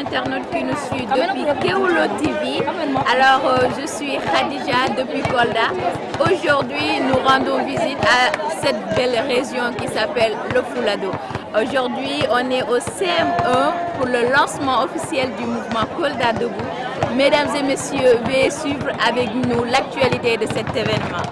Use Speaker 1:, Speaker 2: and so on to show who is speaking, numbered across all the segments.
Speaker 1: internautes qui nous suivent depuis Kewoulo TV. Alors, je suis Khadija depuis Kolda. Aujourd'hui, nous rendons visite à cette belle région qui s'appelle le Fuladu. Aujourd'hui, on est au CM1 pour le lancement officiel du mouvement Kolda Debout. Mesdames et messieurs, veuillez suivre avec nous l'actualité de cet événement.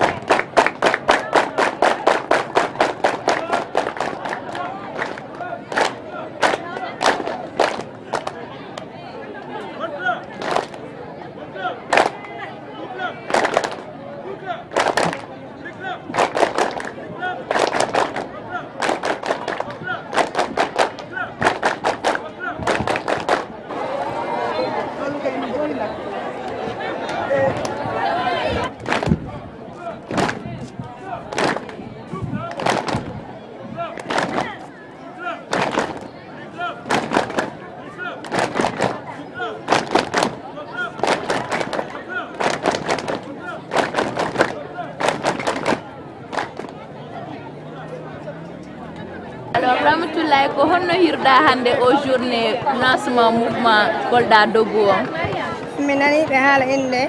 Speaker 1: Alors, Ramatoulaye, ko honno hirda hande o journée lancement mouvement Kolda Debout on?
Speaker 2: Mi nani ɓe haala inde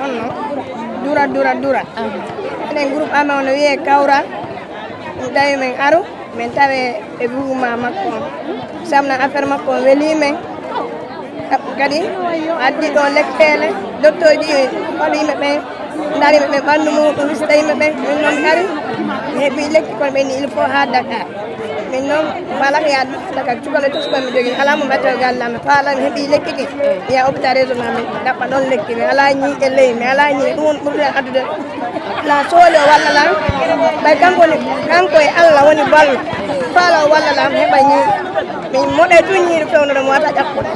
Speaker 2: honno dura enen groupe amen ono wiye Kawra min tawi min aru min tawe e mouvement makko on samna affaire makko on weeli men kadi addi ɗo lekkele docteur ji waɗi yimɓe ɓe ndaari yimɓe ɓe ɓanndu muɗum wisda yimɓe ɓe min noon ari mi heeɓi lekki kono ɓe ni il faut ha Dakar min noon falaka yaade Dakar cukalel tosuɓe mi jogui ala mo mbatteo gallam mi faala mi heeɓi lekki ɗi mi yaha hôpital régional mi ɗaɓɓa ɗon lekki mi ala ñiiƴe ley mi ala ñiiƴe ɗum woni ɓurɗen addude la sohli o walla lam ɓay kanko e Allah woni ballo faala o walla lam heɓa ñiiƴe min moɗe tun ñiiɗe fewnode mo wata ƴakkuɗe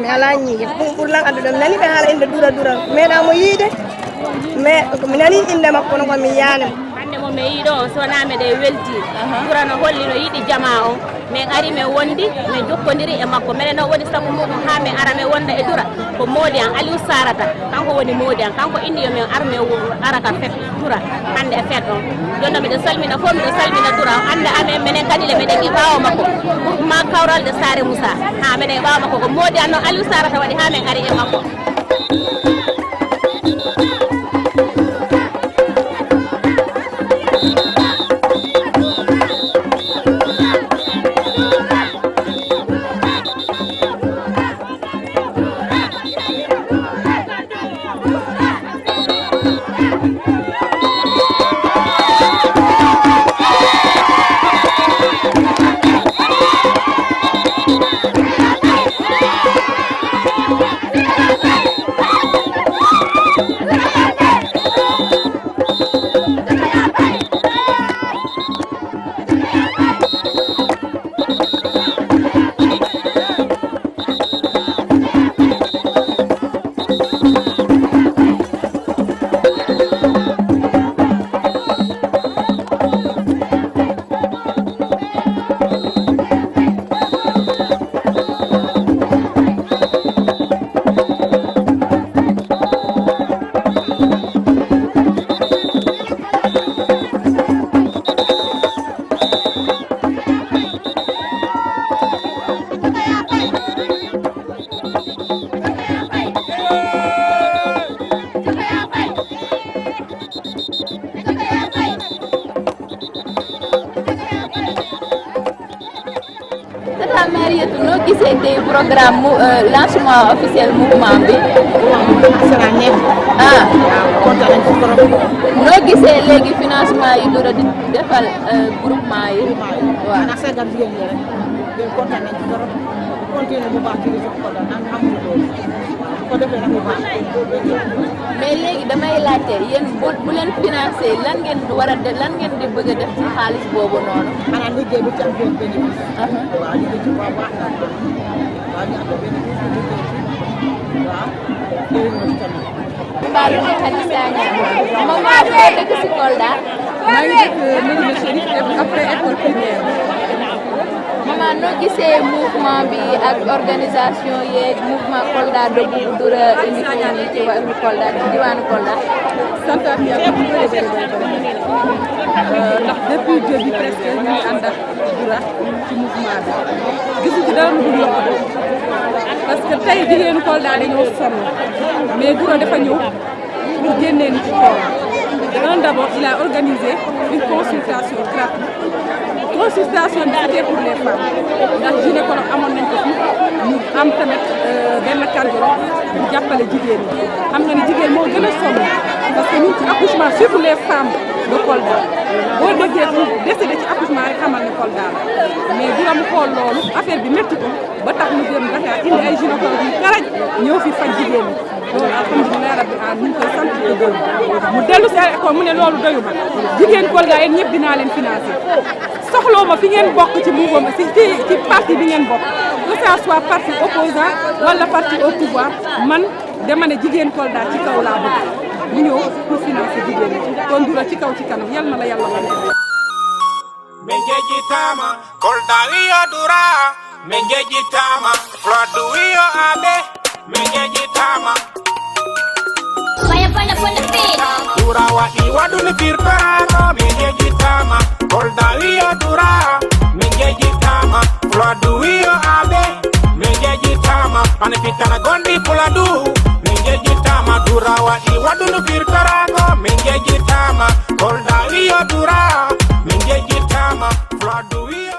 Speaker 2: mi ala ñiiƴe ɗum ɓurlan addude mi nani ɓe haala inde dura meeɗamo yiide mais mi nani inde makko no komi yaanimo
Speaker 3: mo mi yiiɗo o sonami ɗe welti ɓura no holli no yiiɗi jama o min ari min wondi min jokkodiri e makko minen o woni sabu muɗum ha min ara min wonda e dura ko moodi an Aliou Sarata kanko woni moodi an kanko inni yo min ar min araka fet dura hande e fet on jonno miɗo salmina fof miɗo salmina dura hande amen minen kadi le miɗen e ɓawo makko ma Kawralde Sare Moussa ha minen e ɓawo makko ko moodi an noon Aliou Sarata waɗi ha min ari e makko.
Speaker 1: noo gisee tey programme lancement officiel mouvement bi. ah kontaan nañ ci trop. noo gisee léegi financement yi dora di defal groupement yi. waaw ndax seetal jigéen ñi rek ñun kontaan nañ ci trop continuer bu baax ci li ko doon am amul loolu ko defee nag bu baax. mais léegi damay laajte yéen bu leen financé lan ngeen war a def lan ngeen di bëgg a def ci xaalis boobu noonu. maanaam liggéey bi ci am benn bénéfice. waaw liggéey ci bu baax waaw ñu am bénéfice waaw jërëjëf tamit. Mbaalu ak Khady Sagna maman foo dëkk si Kolda.
Speaker 4: maa ngi dëkk Médina Chérif après école primaire.
Speaker 1: maman noo gisee mouvement bi ak organisation yeeg mouvement Kolda Debout dura indi ko nii ci wàllu Kolda ci diwaanu Kolda.
Speaker 4: sant ak yàlla bu bëri bëri bëri. ndax depuis début presque ñu ngi ànd ak Dura ci mouvement bi gisu ci dara lu dul yokkute parce que tey jigéenu Kolda dañoo sonn mais Dura dafa ñëw pour génnee ni ci tool d'abord il a organisé une consultation gratuite consultation bi c'était pour les femmes ndax gynécologue amoon nañ ko fi ñu am tamit benn cardiologue bu jàppale jigéen ñi xam nga ni jigéen moo gën a sonn parce que ñun ci accouchement surtout les femmes de Kolda boo déggee pour décédé ci accouchement rek xamal ne Kolda la mais bu mu xool loolu affaire bi métti ko ba tax mu dem Dakar indi ay gynécologue yu karaj ñëw fi faj jigéen ñi loolu alhamdulilah rabbi an ñu ngi koy sant ko gërëm mu dellu si ay école mu ne loolu doyu ma jigéen Kolda yéen ñëpp dinaa leen financer soxloo ma fi ngeen bokk ci mouvement ci parti bi ngeen bokk que ça soit parti opposant wala parti au pouvoir man dama ne jigéen Kolda ci kaw laa bëgg mu ñëw pour financer jigéen ñi kon Dura ci kaw ci kanam yal na la yàlla man
Speaker 5: menjeji tama Kolda wiyo Dura menjeji tama Flodu wiyo abe menjeji tama Dura wadi waduni firpano menjeji tama Kolda wiyo Dura menjeji tama Flodu wiyo abe menjeji tama panipitana gondi puladu menjeji tama Dura wadi waduni firpano menjeji tama Kolda wiyo Dura menjeji tama Flodu wiyo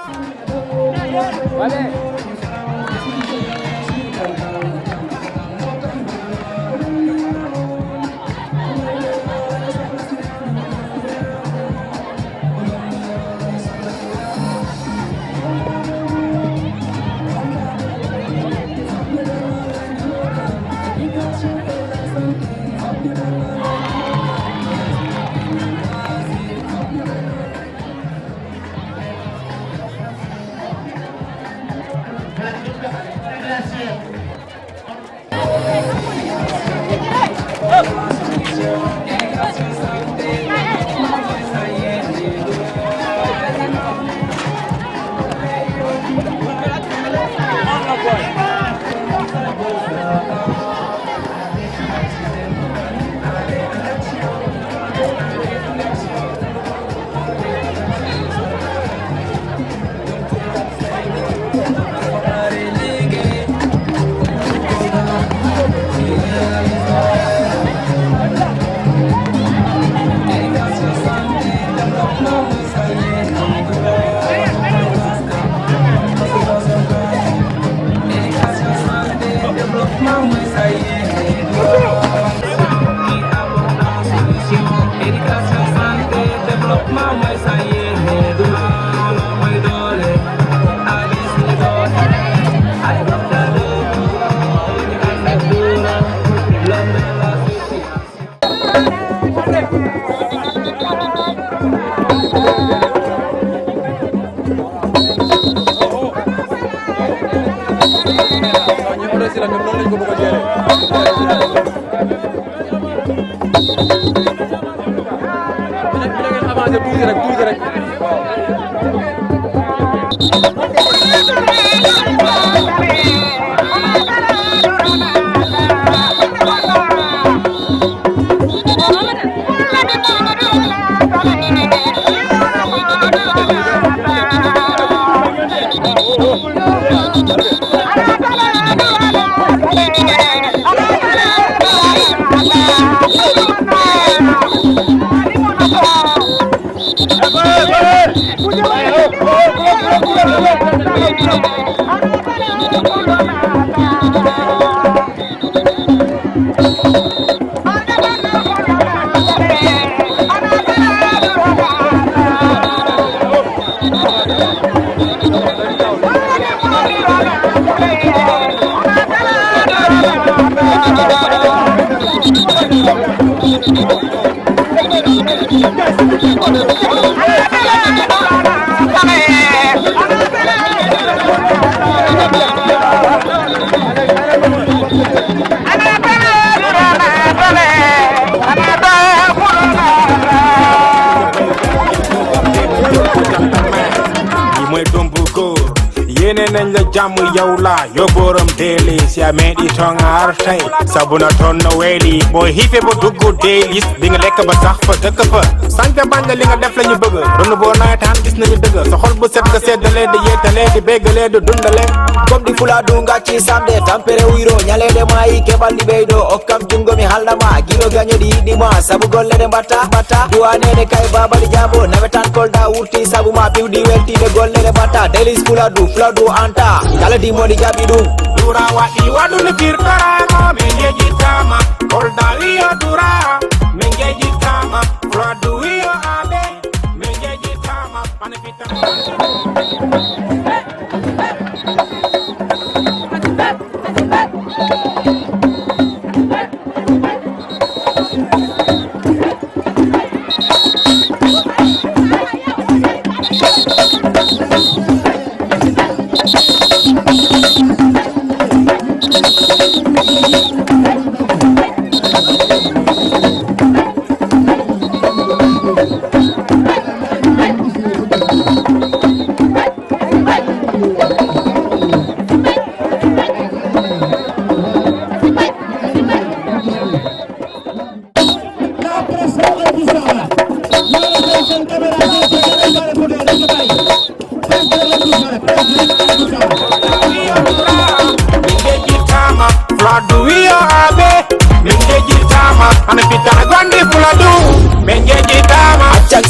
Speaker 5: nga jàmm yow la yo borom daily si a meɗi ton artay sabuna ton no weeli boo xiife ba duggu daily di nga lekk ba sax fa dëkk fa sànq bañ li nga def lañu bëgg ronu boo nawetaan gis nañu dëgg sa xol bu set nga seddalee di yeetalee di béggalee di dundalee
Speaker 6: comme di fuladu ngacci samde tampere wiro ñalede mayi keɓalɗi ɓeydo okkam jungo mi haldama gilo gañoɗi yiɗɗima saabu gollede mbatta duwanede kay babali jabo nawetan kolda wurti saabu ma piwɗi weltide gollede mbatta delis fuladu anta kala dimoɗi jaɓi ɗum
Speaker 5: dura waɗi waɗude firtorama min jejitama kolda wiyo dura min jejitama fuladu wiyo aɓe min jejitama pane fitta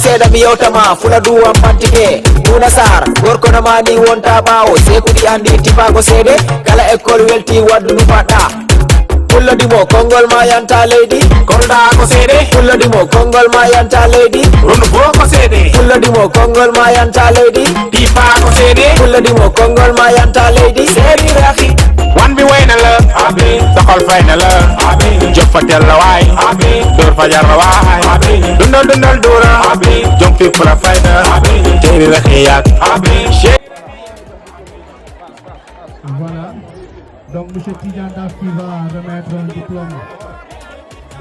Speaker 6: seeda mi yewtama fuladu am mantike Bouna Sarr gorko no mani wonta ɓawo sekudi andi tipago seede kala école welti waddu no paɗɗa fulladimo konngol ma yanta leydi
Speaker 5: kolda ko seede
Speaker 6: fulladimo konngol ma yanta leydi
Speaker 5: ronu bo ko seede
Speaker 6: fulladimo konngol ma yanta leydi
Speaker 5: tipa ko seede
Speaker 6: fulladimo konngol ma yanta leydi seedi rahi
Speaker 5: wan bi wayna la doxal fayna la joffatel la waay door fajar la waay dundal dura jom fi fula fayda teeri raxiyaat
Speaker 7: Voilà, donc M. Tidjanda qui va remettre un diplôme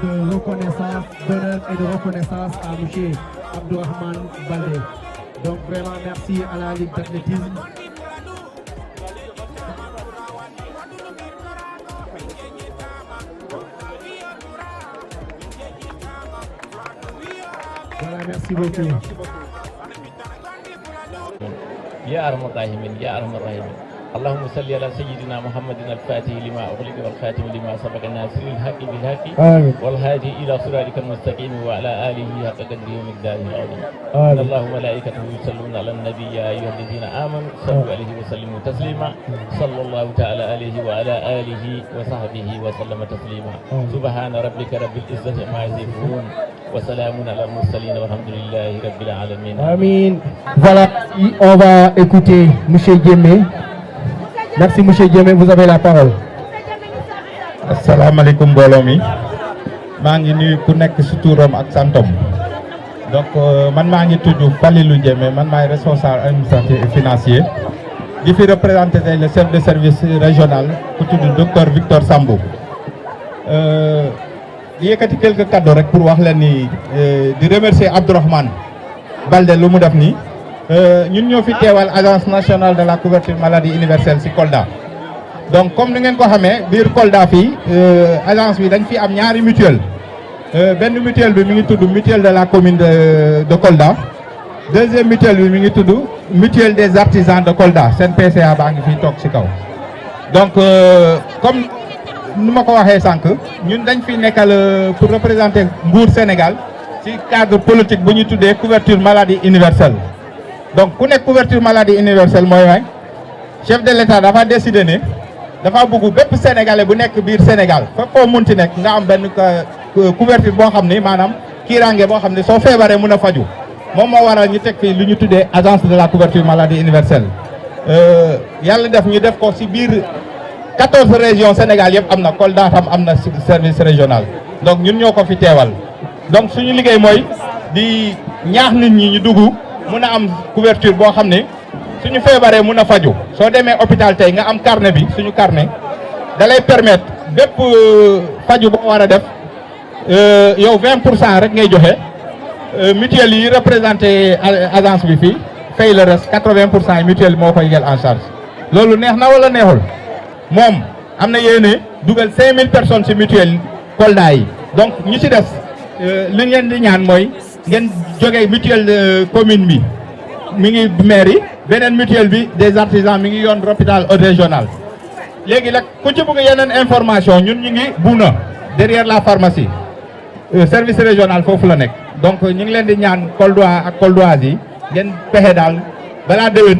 Speaker 7: de reconnaissance, d'honneur et de reconnaissance à M. Abdourahmane Baldé. Donc vraiment merci à la Ligue d'athlétisme. Voilà, merci beaucoup.
Speaker 8: يا أرحم الراحمين يا أرحم الراحمين اللهم صل على سيدنا محمد الفاتح لما أغلق والخاتم لما سبق الناصر الحق بالحق والهادي إلى صراطك المستقيم وعلى آله حق قدره ومقداره العظيم إن الله وملائكته يصلون على النبي يا أيها الذين آمنوا صلوا عليه وسلموا تسليما صلى الله تعالى عليه وعلى آله وصحبه وسلم تسليما سبحان ربك رب العزة عما يصفون وسلام على المرسلين والحمد لله رب العالمين.
Speaker 7: Amin. Voilà, on va écouter M. Diémé. Merci M. Diémé, vous avez la parole.
Speaker 9: Assalamu alaikum mbooloo mi maa ngi nuyu ku nekk ci turam ak santom donc man maa ngi tudd Falilou Diémé man maay responsable administratif et financier di fi représenter le chef de service régional ku tudd docteur Victor Sambou di yëkkati quelques cadeaux rek pour wax leen ni di remercier Abdourahmane Baldé lu mu def nii ñun ñoo fi teewal agence nationale de la couverture maladie universelle ci Kolda donc comme ni ngeen ko xamee biir Kolda fii agence bi dañ fi am ñaari mutuelle benn mutuelle bi mi ngi tudd mutuelle de la commune de Kolda deuxième mutuelle bi mi ngi tudd mutuelle des artisans de Kolda seen PCA baa ngi fii toog ci kaw donc comme nu ma ko waxee sànq ñun dañ fi nekkal pour représenter nguur Sénégal ci cadre politique bu ñu tuddee couverture maladie universelle donc ku nekk couverture maladie universelle mooy waay chef de l'État dafa décidé ne dafa bëgg bépp sénégalais bu nekk biir Sénégal fépp foo munti nekk nga am benn couverture boo xam ni maanaam kiiraange boo xam ne soo feebaree mun a faju moom moo waral ñu teg fii lu ñu tuddee agence de la couverture maladie universelle yàlla def ñu def ko ci biir 14 régions Sénégal yëpp am na Kolda tam am na service régional donc ñun ñoo ko fi teewal donc suñu liggéey mooy di ñaax nit ñi ñu dugg mun a am couverture boo xam ne suñu feebaree mun a faju soo demee hôpital tey nga am carnet bi suñu carnet da lay permettre bépp faju boo war a def yow 20% rek ngay joxe mutuelle yi représenté agence bi fii fay le reste 80% yi mutuelle moo koy jël en charge loolu neex na wala neexul moom am na yéene dugal 5000 personnes ci mutuelle Kolda yi donc ñu ci def li ngeen di ñaan mooy ngeen jógee mutuelle commune bi mi ngi mairie beneen mutuelle bi des artisans mi ngi yoon hôpital régional léegi nag ku ci bëgg yeneen information ñun ñu ngi Bouna derrière la pharmacie service régional foofu la nekk donc ñu ngi leen di ñaan Kolda ak Koldoise yi ngeen pexe daal balaa déwén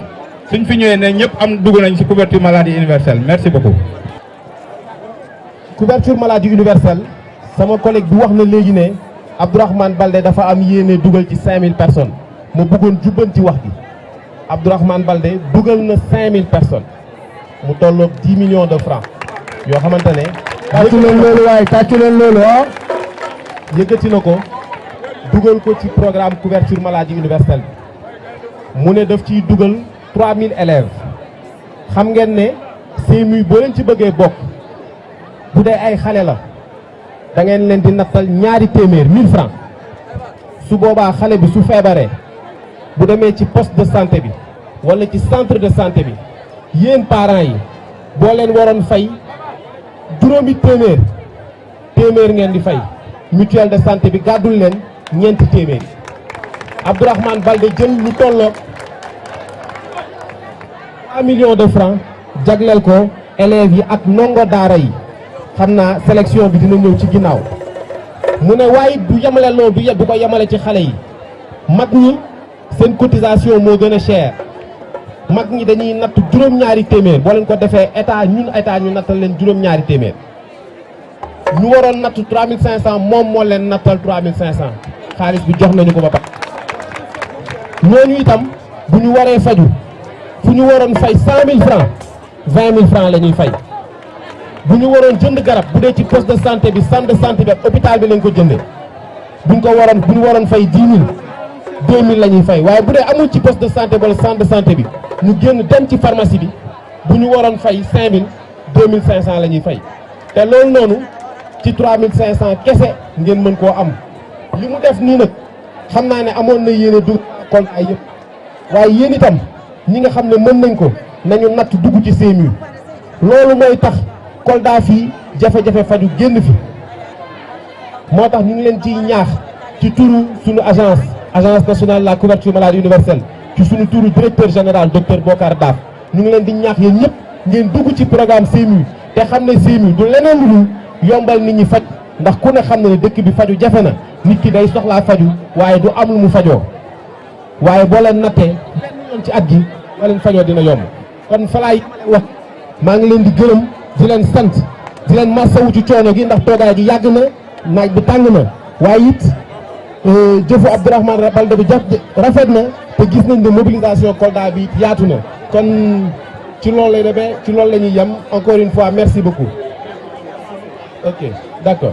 Speaker 9: suñ fi ñëwee ne ñëpp am dugg nañ ci couverture maladie universelle merci beaucoup.
Speaker 10: couverture maladie universelle sama collègue bi wax na léegi ne Abdourahmane Baldé dafa am yéene dugal ci 5000 personnes mu bëggoon jubbanti wax bi Abdourahmane Baldé dugal na 5000 personnes mu tolloog 10 millions de francs yoo xamante ne.
Speaker 7: tàccu leen loolu waaye tàccu leen loolu ah.
Speaker 10: yëkkati na ko dugal ko ci programme couverture maladie universelle mu ne daf ciy dugal 3000 élèves xam ngeen ne CMU boo leen ci bëggee bokk bu dee ay xale la da ngeen leen di nattal ñaari téeméer 1000 francs su boobaa xale bi su feebaree bu demee ci poste de santé bi wala ci centre de santé bi yéen parents yi boo leen waroon fay juróomi téeméer ngeen di fay mutuelle de santé bi gàddul leen ñeenti téeméer Abdourahmane Baldé jël lu tolloog 3 millions de francs jagleel ko élèves yi ak ndongo daara yi xam naa sélection bi dina ñëw ci ginnaaw mu ne waaye du yemale loolu du ko yemale ci xale yi mag ñi seen cotisation moo gën a cher mag ñi dañuy natt juróom-ñaari téeméer boo leen ko defee état ñu nattal leen juróom-ñaari téeméer ñu waroon natt 3500 moom moo leen nattal 3500 xaalis bi jox nañu ko ba pare ñooñu itam bu ñu waree faju fu ñu waroon fay 100000 francs 20000 francs la ñuy fay bu ñu waroon jënd garab bu dee ci poste de santé bi centre de santé bi ak hôpital bi lañ ko jëndee bu ñu waroon fay 10000 2000 la ñuy fay waaye bu dee amul ci poste de santé wala centre de santé bi ñu génn dem ci pharmacie bi bu ñu waroon fay 5000 2500 la ñuy fay te loolu noonu ci 3500 kese ngeen mën koo am li mu def nii nag xam naa ne amoon na yéene dugg Kolda ay yëpp waaye yéen itam ñi nga xam ne mën nañ ko nañu natt dugg ci CMU loolu mooy tax Kolda fii jafe-jafe faju génn fi moo tax ñu ngi leen ciy ñaax ci turu suñu agence nationale de la couverture maladie universelle ci suñu turu directeur général docteur Bokar Daaf ñu ngi leen di ñaax yéen ñëpp ngeen dugg ci programme CMU te xam ne CMU du leneen lu dul yombal nit ñi faj ndax ku ne xam ne dëkk bi faju jafe na nit ki day soxlaa faju waaye du am lu mu fajoo waaye boo leen nattee benn yoon ci at gi boo leen fajoo dina yomb kon falaay wax maa ngi leen di gërëm di leen sant di leen masawu ci coono gi ndax toogaay gi yàgg na naaj bi tàng na waaye it jëfu Abdourahmane Baldé bi rafet na te gis nañ ne mobilisation Kolda bi yaatu na kon ci loolu lay demee ci loolu la ñuy yem encore une fois merci beaucoup. Ok, d'accord.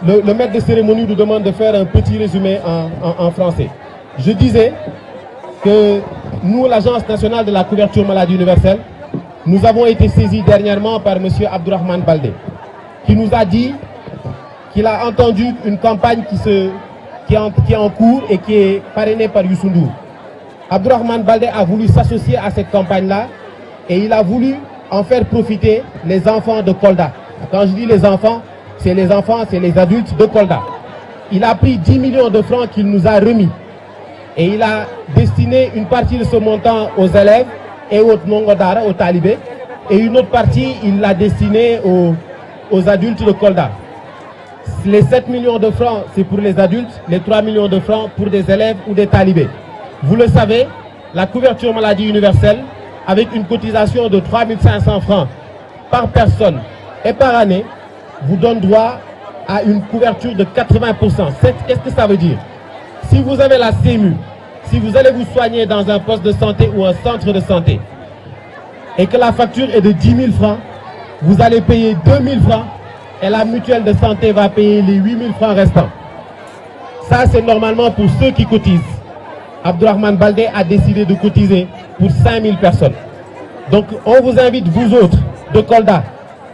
Speaker 10: Le maître de cérémonie nous demande de faire un petit résumé en français. Je disais que nous, l'Agence nationale de la couverture maladie universelle, nous avons été saisis dernièrement par M. Abdourahmane Baldé, qui nous a dit qu'il a entendu une campagne qui est en cours et qui est parrainée par Youssou Ndour. Abdourahmane Baldé a voulu s'associer à cette campagne-là et il a voulu en faire profiter les enfants de Kolda. Quand je dis les enfants, c'est les adultes de Kolda. Il a pris 10 millions de francs qu'il nous a remis et il a destiné une partie de ce montant aux élèves et aux Nongodara, aux talibés, et une autre partie, il l'a destinée aux adultes de Kolda. Les 7 millions de francs, c'est pour les adultes, les 3 millions de francs pour des élèves ou des talibés. Vous le savez, la couverture maladie universelle, avec une cotisation de 3500 francs par personne et par année, vous donne droit à une couverture de 80%. Qu'est-ce que ça veut dire? Si vous avez la CMU, si vous allez vous soigner dans un poste de santé ou un centre de santé, et que la facture est de 10 000 francs, vous allez payer 2 000 francs et la mutuelle de santé va payer les 8 000 francs restants. Ça, c'est normalement pour ceux qui cotisent. Abdourahmane Baldé a décidé de cotiser pour 5000 personnes. Donc, on vous invite, vous autres, de Kolda,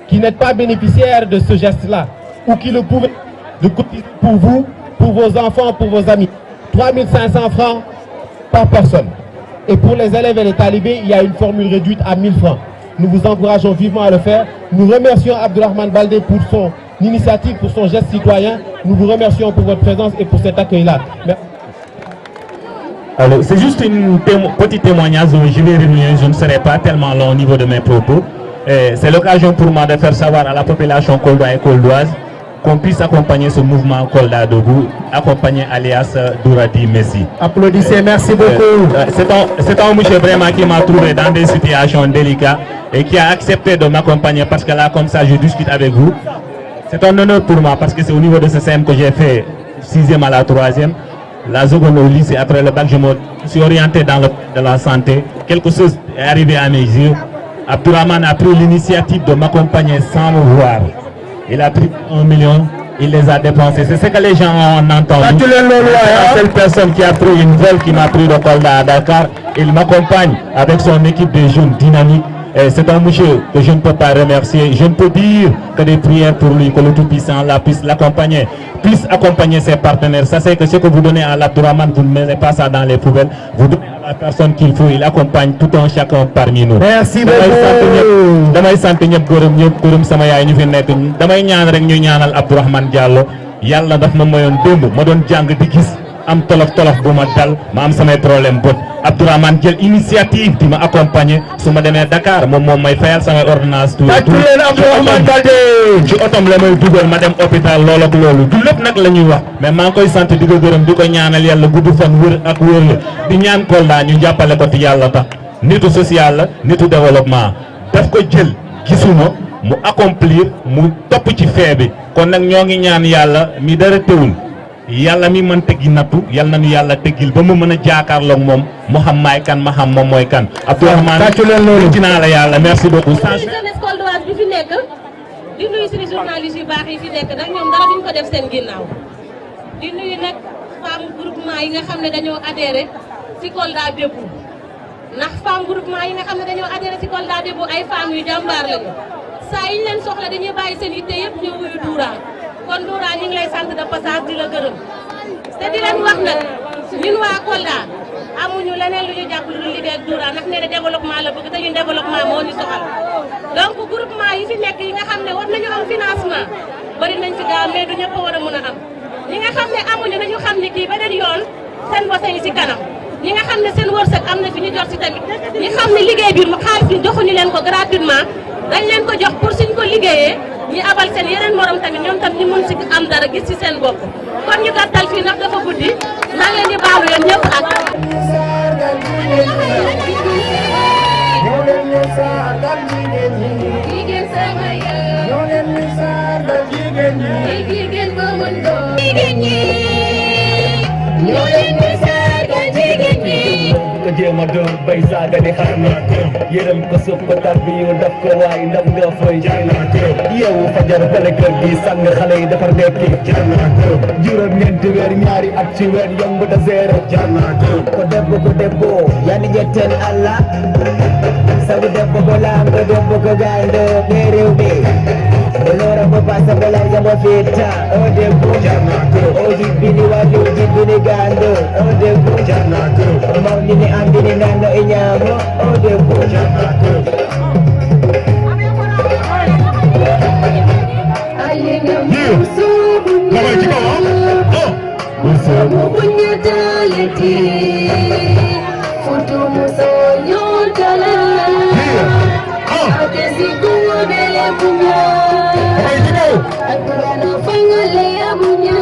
Speaker 10: qui n'êtes pas bénéficiaires de ce geste-là, ou qui le pouvez, de cotiser pour vous, pour vos enfants, pour vos amis. 3500 francs par personne. Et pour les élèves et les talibés, il y a une formule réduite à 1000 francs. Nous vous encourageons vivement à le faire. Nous remercions Abdourahmane Baldé pour son initiative, pour son geste citoyen. Nous vous remercions pour votre présence et pour cet accueil-là.
Speaker 8: Alors, c'est juste un petit témoignage dont je vais revenir, je ne serai pas tellement long au niveau de mes propos. C'est l'occasion pour moi de faire savoir à la population coldoise et coldoise qu'on puisse accompagner ce mouvement Kolda Debout, accompagner alias Douradi Messi.
Speaker 10: Applaudissez, merci beaucoup.
Speaker 8: C'est un monsieur vraiment qui m'a trouvé dans des situations délicates et qui a accepté de m'accompagner parce que là, comme ça, je discute avec vous. C'est un honneur pour moi parce que c'est au niveau de ce CM que j'ai fait 6e à la 3e. La seconde au lycée, après le bac, je me suis orienté dans la santé. Quelque chose est arrivé à mes yeux. Abdourahmane a pris l'initiative de m'accompagner sans me voir. Il a pris 1 million, il les a dépensés. C'est ce que les gens ont entendu. C'est la seule personne qui a pris une vol qui m'a pris de Kolda à Dakar. Il m'accompagne avec son équipe de jeunes dynamiques. C'est un monsieur que je ne peux pas remercier. Je ne peux dire que des prières pour lui, que le Tout-Puissant puisse l'accompagner, puisse accompagner ses partenaires. Ça, c'est que ce que vous donnez à Abdourahmane, vous ne mettez pas ça dans les poubelles. Vous donnez à la personne qu'il faut. Il accompagne tout un chacun parmi nous.
Speaker 10: Merci beaucoup.
Speaker 8: damay sant ñëpp gërëm sama yaay ñu fi nekk damay ñaan rek ñu ñaanal Abdourahmane Diallo yàlla daf ma mayoon démb ma doon jàng di gis am tolof bu ma dal ma am samay problème bët Abdourahmane jël initiative di ma accompagner su ma demee Dakar moom may fayal samay ordonnance tout ci otom la may dugal ma dem hôpital loolu ak loolu du lépp nag la ñuy wax mais maa ngi koy sant di ko gërëm di ko ñaanal yàlla gudd fan wër ak wër di ñaan Kolda ñu jàppale ko ci yàlla tax nitu social la nitu développement daf ko jël gisuma mu accomplir mu topp ci fee bi kon nag ñoo ngi ñaan yàlla mi dara teewul yàlla mi mën teggi nattu yàlla nañu yàlla teggil ba mu mën a jaakaarloog moom mu xam maay kan ma xam moom mooy kan Abdourahmane dinaa la yàlla merci beaucoup.
Speaker 3: jeunesse coldoise bi fi nekk di nuyu suñu journaliste yu baax yi fi nekk nag ñoom dara duñ ko def seen ginnaaw di nuyu nag femme groupement yi nga xam ne dañoo adhéré ci Kolda Debout ndax femme groupement yi nga xam ne dañoo adhéré ci Kolda Debout ay femmes yu jàmbaar lañu saa yi ñu leen soxla dañuy bàyyi seen yitte yëpp ñëw wuyu Doura kon Doura ñu ngi lay sant de passage di la gërëm te di leen wax nag ñun waa Kolda amuñu leneen lu ñu jàpp lu liggéey ak Doura ndax nee na développement la bëgg te ñun développement moo ñu soxal donc groupement yi fi nekk yi nga xam ne war nañu am financement bari nañ fi gaaw mais du ñëpp a war a mën a am ñi nga xam ne amuñu nañu xam ne kii beneen yoon seen bose yi ci kanam ñi nga xam ne seen wërsëg am na fi ñu jot ci tamit ñi xam ne liggéey bi xaalis bi joxuñu leen ko gratuitement dañ leen ko jox pour suñ ko liggéeyee ñi abal seen yeneen morom tamit ñoom tam ñu mun ci am dara gis ci seen bopp kon ñu gàttal fii ndax dafa guddi maa ngi leen di baalu yéen ñëpp ak
Speaker 11: ko jéema doon bay saaga di xarma yërëm ko suuf ko tarbiyu daf ko waay ndam nga fay yow fajar fële kër gi sang xale yi defar nekki juróom ñeenti weer ñaari at ci weer yomb da zéro ko debbo yani jetten Allah sabu debbo ko lamɗo debbo ko gaynde ɓe rewɓe lora ko pasa bolar jamo fitta o debbo o jibbini wajo jibbini gando o debbo mawnini andini nando e ñaamo o debbo musomo buñataleti futu muso ñotala adesi kuwabele buña akurana fangale ya buña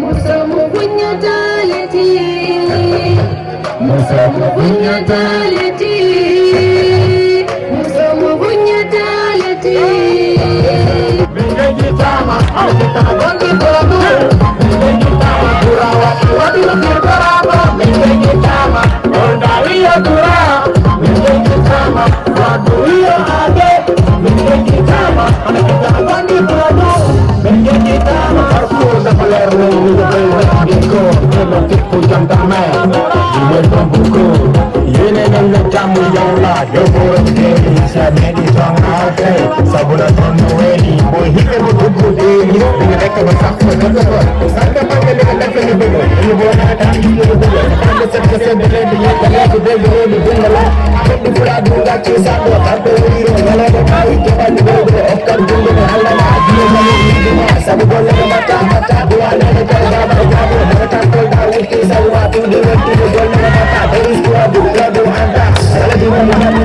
Speaker 11: musomo buñataleti musomo buñataleti musomo buñataleti Tama, Tama, ke sebe lede yeke lede dege lede dingala Kondi fula dunga ci sando tampe wiro Nyalede mayi ke bandi bogo Okkam jungo me halama Adine mani hidima Sabu golle me mata Dua nene kaya baba jabo Netan kolda wuki sabu watu de wenti de golle me mata There is dua du Lado anda Aladi mani mani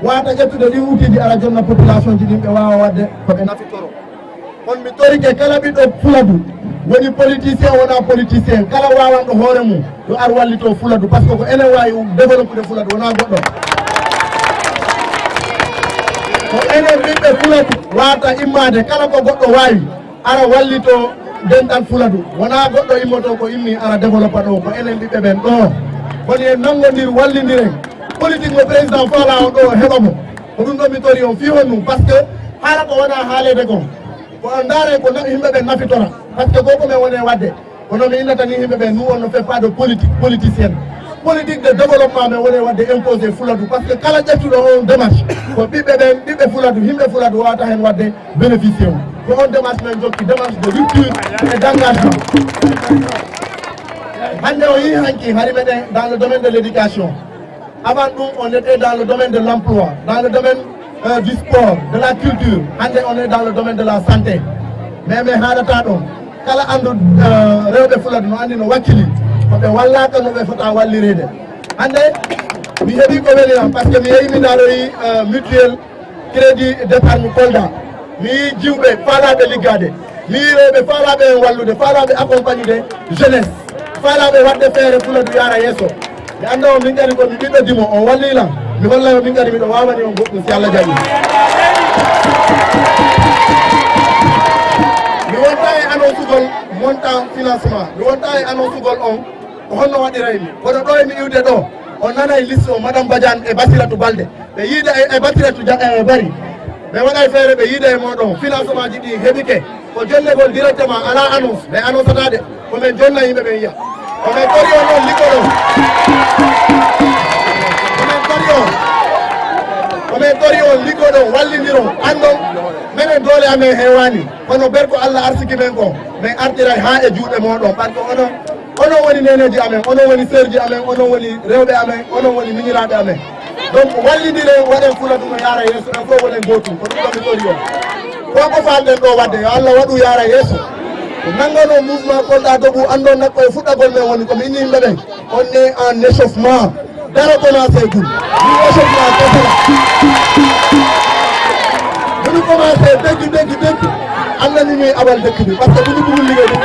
Speaker 7: wata ƴettude ɗi outiji ara jonna population ji ɗin ɓe wawa wadde koɓe nafitoro on mi torike kala ɓiɗɗo fuladu woni politicien wona politicien kala wawanɗo hoore mum yo ar wallito fuladu par ce que ko enen wawi développude fuladu wona goɗɗo ko enen ɓiɓɓe fuladu wata immade kala ko goɗɗo wawi ara wallito denɗal fuladu wona goɗɗo immoto ko immi ara développa ɗo ko enen ɓiɓɓe ɓen ɗo woni en nangodir wallidiren politique mo président fala on ɗo heɓa mo ko ɗum ɗo mi tori on fiwon ɗum par ce que haala ko wona haalede kon ko on daare ko yimɓeɓe nafitora par ce que goko men wone wadde kono mi innata ni yimɓeɓe nous on ne fait pas de politique politicienne politique de développement men wone wadde imposé fuladu par ce que kala ƴettuɗo on démarche ko ɓiɓɓe ɓen ɓiɓɓe fuladu yimɓe fuladu wawata hen wadde bénéficié o ko on démarche men jokki démarche de rupture et d' engagement hande o yi hanki hari meɗen dans le domaine de l' éducation. Avant nous, on était dans le domaine de l'emploi, dans le domaine du sport, de la culture. Ande, on est dans le domaine de la santé. Mais haadata ɗon kala andu rewɓe fuladu no andi no wakkili koɓe wallaka no ɓe fota wallirede. Hande mi heeɓi ko weliram par ce que mi yeehi mi daroyi mutuel crédit d' épargne Kolda. Mi yi jiwɓe faalaɓe liggade, mi yi rewɓe faalaɓe en wallude, faalaɓe accompagnude jeunesse, faalaɓe wadde feere fuladu yara yesso. mi anda o min gari ko mi ɓiɗɗo dimo o wallilam mi holla o min gari miɗo wawani on goɗɗum si Allah jaɓi mi wonta e annonce ugol montant financement mi wonta e annonce ugol on ko honno waɗiraymi kono ɗo e mi iwde ɗo on nanay liste o madame Badiane e Basiratou Balde ɓe yiida e Basiratou Bari ɓe waɗay feere ɓe yiida e moɗon financement ji ɗi heɓike ko jollegol directement ala annonce ɓe annonce atade komin jonna yimɓe ɓe yiya omen tori on noon liggoɗo omen tori on liggoɗo wallidiro andon minen doole amen hewani kono berko Allah arsiki men ko min artiray ha e juuɗe moɗon par ce que onon woni neneji amen onon woni sœur ji amen onon woni rewɓe amen onon woni miñiraɓe amen donc wallidire waɗen fuladu no yaara yeeso en fof wonen gotum ko ɗum ɗo mi tori on koko falɗen ɗo wadde yo Allah waɗu yaara yeeso nangono mouvement Kolda Debout andon nakko e fuɗɗagol men woni komi inni yimɓe ɓen on est en échauffement
Speaker 12: dara commencé gul ñu échauffement kese la bu ñu commencé dëgg am na ñu ñuy abal dëkk bi parce que bu ñu bëggul liggéey du ñu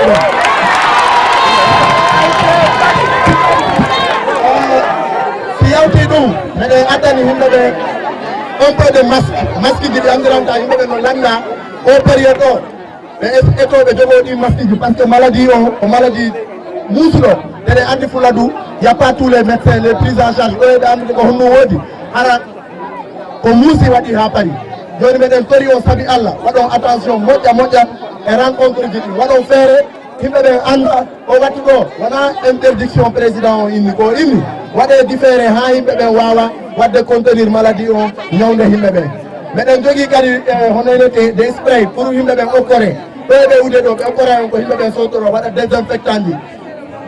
Speaker 12: si yawti ɗum meɗen addani yimɓeɓe un peu de masque ji andiranta yimɓeɓe no landa o période o ɓe etoɓe jogo ɗi masque ji par ce que maladie o ko maladie muusuɗo teɗe andi Fuladu y a pas tous les médecins les prises en charge ɗo eɓe andude ko honno woodi hara ko muusi waɗi ha paari joni meɗen tori o saabi Allah waɗon attention moƴƴa e rencontre ji ɗi waɗon feere yimɓeɓe anda o watti ɗo wona interdiction président o inni ko inni waɗe différé ha yimɓeɓe wawa wadde contenir maladie o ñawde yimɓeɓe meɗen jogui kadi honoynete des spray pour yimɓeɓe okkore ɗo eɓe wuude ɗo ɓe okkora on ko yimɓeɓe sotoro waɗa désinfectant ji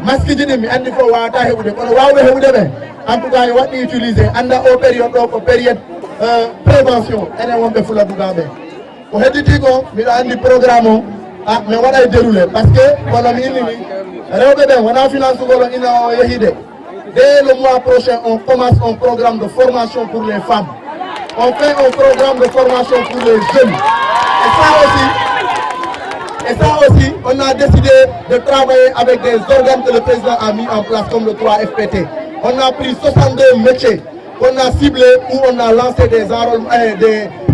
Speaker 12: masque ji ɗi mi andi fof wawata heɓude kono wawɓe heɓude ɓe en tout cas yo waɗɗi utilisé anda o période ɗo ko période prévention enen wonɓe Fuladugaɓe ko hedditi ko mbiɗo andi programme o mi waɗay déroulé par ce que kono mi inni ni rewɓe ɓen wona finance ugol o ina o yehide dès le mois prochain on commence un programme de formation pour les femmes on fait un programme de formation pour les jeunes et ça aussi on a décidé de travailler avec des organes que le président a mis en place comme le 3FPT on a pris 62 métiers qu'on a ciblés où on a lancé des enrôlements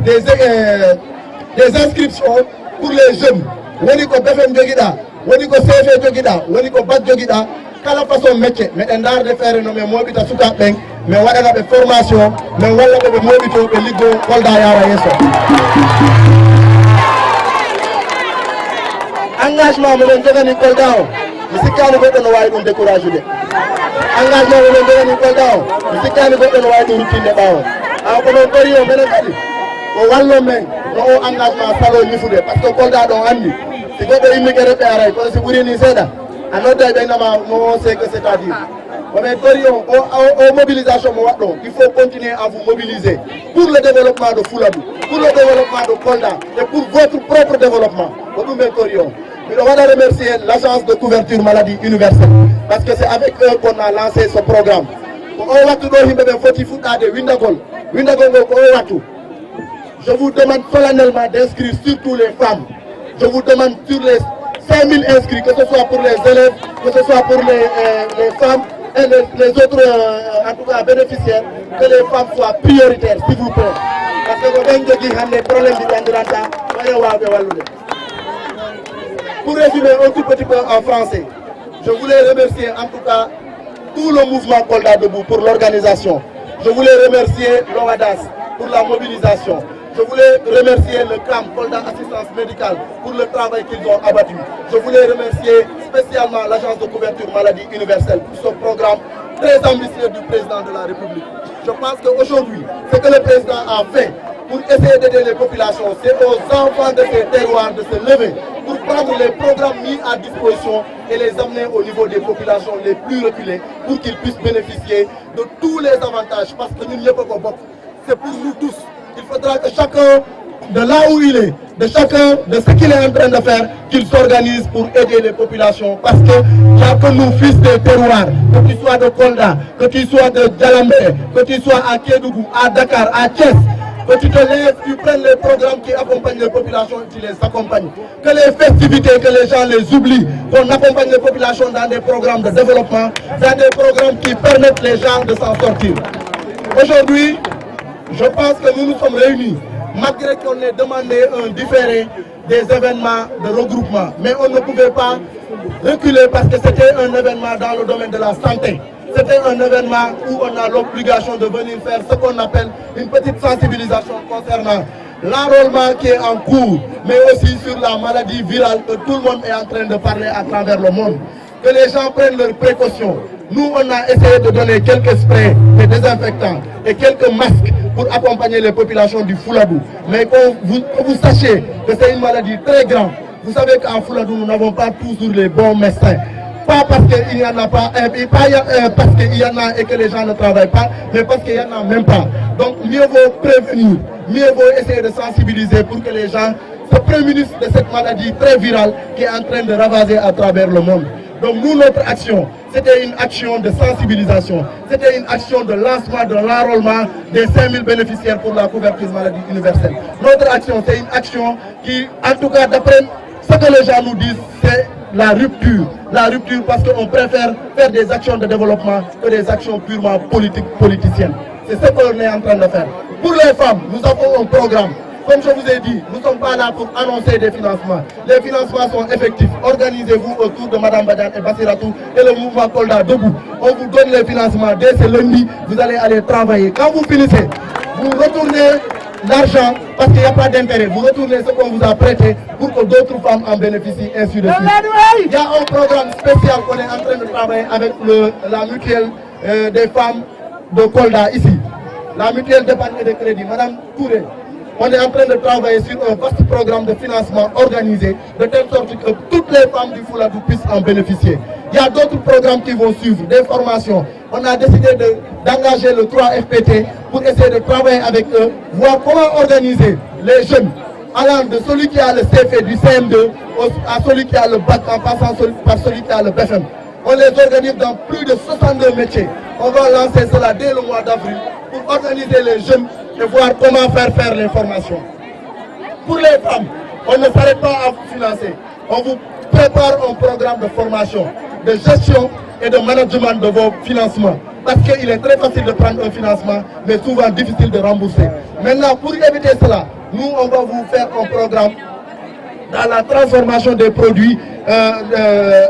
Speaker 12: des inscriptions pour les jeunes woni ko BFM joguiɗa woni ko CF joguiɗa woni ko BAC joguiɗa kala façon métier meɗen darde feere no min moɓita sukaɓe ɓen min waɗanaɓe formation min wallaɓe ɓe moɓito ɓe liggo Kolda yaara yesso engagement momin jogani Kolda o mi sikkani goɗɗo no wawi ɗum découragé de engagement momin jogani Kolda o mi sikkani goɗɗo no wawi ɗum ruttinde ɓawo ko non ɓori o minen kadi ko wallo men no o engagement salo ñifude par ce que Kolda ɗon andi si goɗɗo immike reɓɓe aray kono si ɓurini seeɗa a nodda ɓeynama no c'est que c'est à dire komin tori o mobilisation mo waɗɗo il faut continuer à vous mobiliser pour le développement de Fuladu pour le développement de Kolda et pour votre propre développement ko ɗum ɓen tori o miɗo waɗa remercier l'agence de couverture maladie universelle parce que c'est avec eux qu'on a lancé ce programme ko o wattu ɗo yimɓeɓe foti fuɗɗade windagol ngol ko o wattu je vous demande solennellement d'inscrire surtout les femmes je vous demande sur les 5000 inscrits, que ce soit pour les élèves, que ce soit pour les femmes et les autres en tout cas bénéficiaires, que les femmes soient prioritaires, s'il vous plaît. Parce que vous avez des problèmes de. Pour résumer un tout petit peu en français, je voulais remercier en tout cas tout le mouvement Kolda Debout pour l'organisation. Je voulais remercier l'OADAS pour la mobilisation. Je voulais remercier le CAM, Kolda Assistance Médicale, pour le travail qu'ils ont abattu. Je voulais remercier spécialement l'Agence de couverture maladie universelle pour ce programme très ambitieux du président de la République. Je pense qu'aujourd'hui, ce que le président a fait pour essayer d'aider les populations, c'est aux enfants de ces terroirs de se lever, pour prendre les programmes mis à disposition et les amener au niveau des populations les plus reculées, pour qu'ils puissent bénéficier de tous les avantages, parce que nous n'y sommes pas. C'est pour nous tous. Il faudra que chacun, de là où il est, de chacun, de ce qu'il est en train de faire, qu'il s'organise pour aider les populations. Parce que il n'y a que nous, fils des terroirs, que tu sois de Kolda, que tu sois de Djalambé, que tu sois à Kédougou, à Dakar, à Thiès, que tu te lèves, tu prennes les programmes qui accompagnent les populations et tu les accompagnes. Que les festivités, que les gens les oublient, qu'on accompagne les populations dans des programmes de développement, dans des programmes qui permettent les gens de s'en sortir. Aujourd'hui, je pense que nous nous sommes réunis, malgré qu'on ait demandé un différé des événements de regroupement. Mais on ne pouvait pas reculer parce que c'était un événement dans le domaine de la santé. C'était un événement où on a l'obligation de venir faire ce qu'on appelle une petite sensibilisation concernant l'enrôlement qui est en cours, mais aussi sur la maladie virale que tout le monde est en train de parler à travers le monde. Que les gens prennent leurs précautions. Nous, on a essayé de donner quelques sprays, des désinfectants et quelques masques pour accompagner les populations du Fouladou. Mais que vous sachiez que c'est une maladie très grande. Vous savez qu'en Fouladou, nous n'avons pas toujours les bons médecins. Pas parce qu'il n'y en a pas, pas parce qu'il y en a et que les gens ne travaillent pas, mais parce qu'il n'y en a même pas. Donc mieux vaut prévenir, mieux vaut essayer de sensibiliser pour que les gens se prémunissent de cette maladie très virale qui est en train de ravager à travers le monde. Donc nous, notre action, c'était une action de sensibilisation, c'était une action de lancement de l'enrôlement des 5000 bénéficiaires pour la couverture maladie universelle. Notre action, c'est une action qui, en tout cas d'après ce que les gens nous disent, c'est la rupture parce qu'on préfère faire des actions de développement que des actions purement politiciennes. C'est ce qu'on est en train de faire. Pour les femmes, nous avons un programme. Comme je vous ai dit, nous ne sommes pas là pour annoncer des financements. Les financements sont effectifs. Organisez-vous autour de Mme Badiane et Bassiratou et le mouvement Kolda debout. On vous donne les financements. Dès ce lundi, vous allez aller travailler. Quand vous finissez, vous retournez l'argent parce qu'il n'y a pas d'intérêt. Vous retournez ce qu'on vous a prêté pour que d'autres femmes en bénéficient, ainsi de suite. Il y a un programme spécial qu'on est en train de travailler avec la mutuelle des femmes de Kolda ici. La mutuelle d'épargne et de crédit. Madame Touré, on est en train de travailler sur un vaste programme de financement organisé de telle sorte que toutes les femmes du Fouladou puissent en bénéficier. Il y a d'autres programmes qui vont suivre, des formations. On a décidé d'engager le 3FPT pour essayer de travailler avec eux, voir comment organiser les jeunes allant de celui qui a le CFE du CM2 à celui qui a le bac en passant par celui qui a le BFM. On les organise dans plus de 62 métiers. On va lancer cela dès le mois d'avril pour organiser les jeunes et voir comment faire les formations. Pour les femmes, on ne s'arrête pas à vous financer. On vous prépare un programme de formation, de gestion et de management de vos financements. Parce qu'il est très facile de prendre un financement, mais souvent difficile de rembourser. Maintenant, pour éviter cela, nous, on va vous faire un programme dans la transformation des produits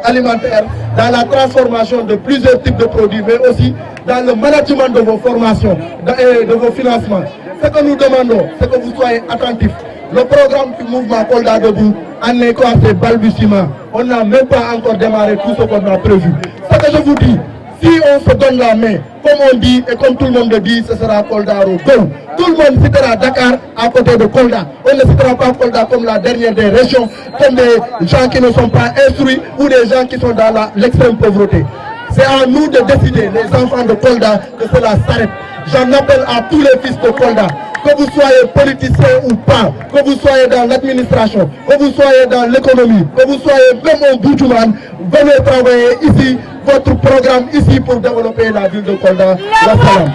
Speaker 12: alimentaires, dans la transformation de plusieurs types de produits, mais aussi dans le management de vos formations et de vos financements. Ce que nous demandons, c'est que vous soyez attentifs. Le programme du mouvement Kolda Debout en est quoi, c'est balbutiement. On n'a même pas encore démarré tout ce qu'on a prévu. Ce que je vous dis, si on se donne la main, comme on dit et comme tout le monde le dit, ce sera Kolda au go. Tout le monde citera Dakar à côté de Kolda. On ne citera pas Kolda comme la dernière des régions, comme des gens qui ne sont pas instruits ou des gens qui sont dans l'extrême pauvreté. C'est à nous de décider, les enfants de Kolda, que cela s'arrête. J'en appelle à tous les fils de Kolda, que vous soyez politicien ou pas, que vous soyez dans l'administration, que vous soyez dans l'économie, que vous soyez même un boutouman, venez travailler ici, votre programme ici pour développer la ville de Kolda. Wassalam.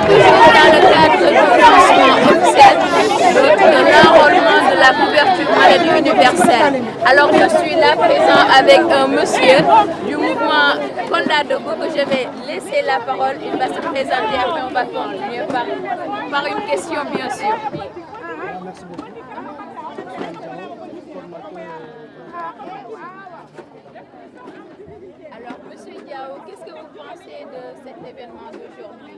Speaker 1: Dans le cadre du lancement officiel de l'enrôlement de la couverture maladie universelle. Alors je suis là présent avec un monsieur du mouvement Kolda Debout que je vais laisser la parole. Il va se présenter, après on va continuer par une question bien sûr.
Speaker 13: Merci beaucoup.
Speaker 1: Alors, monsieur Diao, qu'est-ce que vous pensez de cet événement d'aujourd'hui?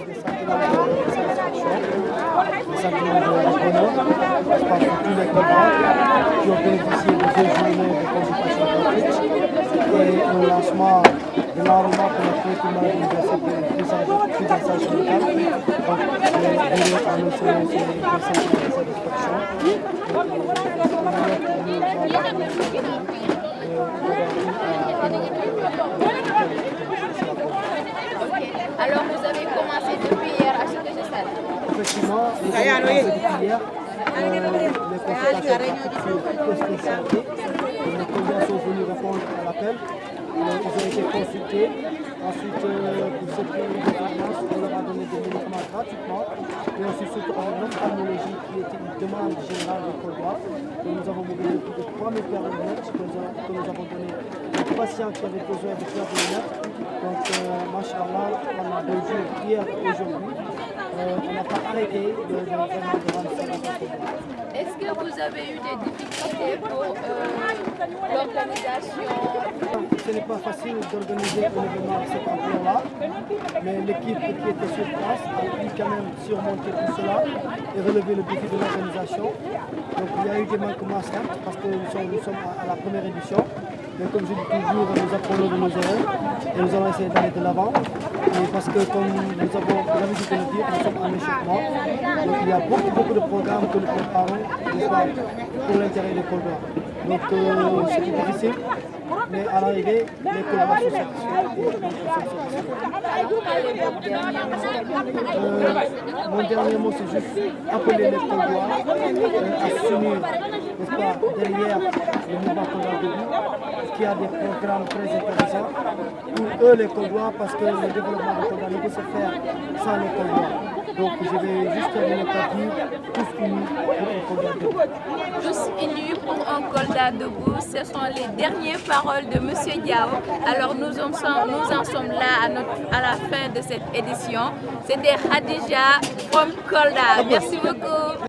Speaker 13: Des sentiments de satisfaction, des sentiments de bonheur. Je pense que tous les Coldois qui ont bénéficié de 2 journées de consultation gratuite et le lancement de l'enrôlement pour la couverture maladie universelle pour une prise en charge médicale. Donc, les bureaux annoncent des sentiments de satisfaction.
Speaker 1: Alors vous avez commencé depuis hier à ce que je sache.
Speaker 13: Effectivement, nous avons commencé depuis hier les consultations pratiques sur toutes les spécialités. Les Coldiens sont venus répondre à l'appel. Ils ont été consultés. Ensuite, pour ceux qui ont eu des urgences, on leur a donné des médicaments gratuitement. Et ensuite, surtout en ophtalmologie, qui était une demande générale de Coldois. Nous avons mobilisé plus de 3000 paires de lunettes que nous avons donné aux patients qui avaient besoin de faire des lunettes. Donc, machallah, pendant 2 jours, hier et aujourd'hui, on n'a pas arrêté de rendre ça.
Speaker 1: Est-ce que vous avez eu des difficultés pour l'organisation?
Speaker 13: Ce n'est pas facile d'organiser un événement de cette ampleur-là, mais l'équipe qui était sur place a pu quand même surmonter tout cela et relever le défi de l'organisation. Donc il y a eu des manquements certes, parce que nous sommes à la première édition, mais comme je dis toujours, nous apprenons de nos erreurs et nous allons essayer d'aller de l'avant. Et parce que comme nous avons l'habitude de le dire, nous sommes en échauffement. Donc il y a beaucoup de programmes que nous préparons pour l'intérêt des Coldois. Donc c'était difficile, mais à l'arrivée, les Coldois sont satisfaits. Mon dernier mot, c'est juste appeler les Coldois à s'unir, n'est-ce pas, derrière le mouvement Kolda Debout, qui a des programmes très intéressants pour eux les Coldois, parce que le développement de Kolda ne peut se faire sans les Coldois. Donc je vais juste terminer par dire tous unis pour un Kolda Debout.
Speaker 14: Tous unis pour un Kolda Debout, ce sont les dernières paroles de M. Diao. Alors nous en sommes là à la fin de cette édition. C'était Khadija from Kolda. Merci beaucoup.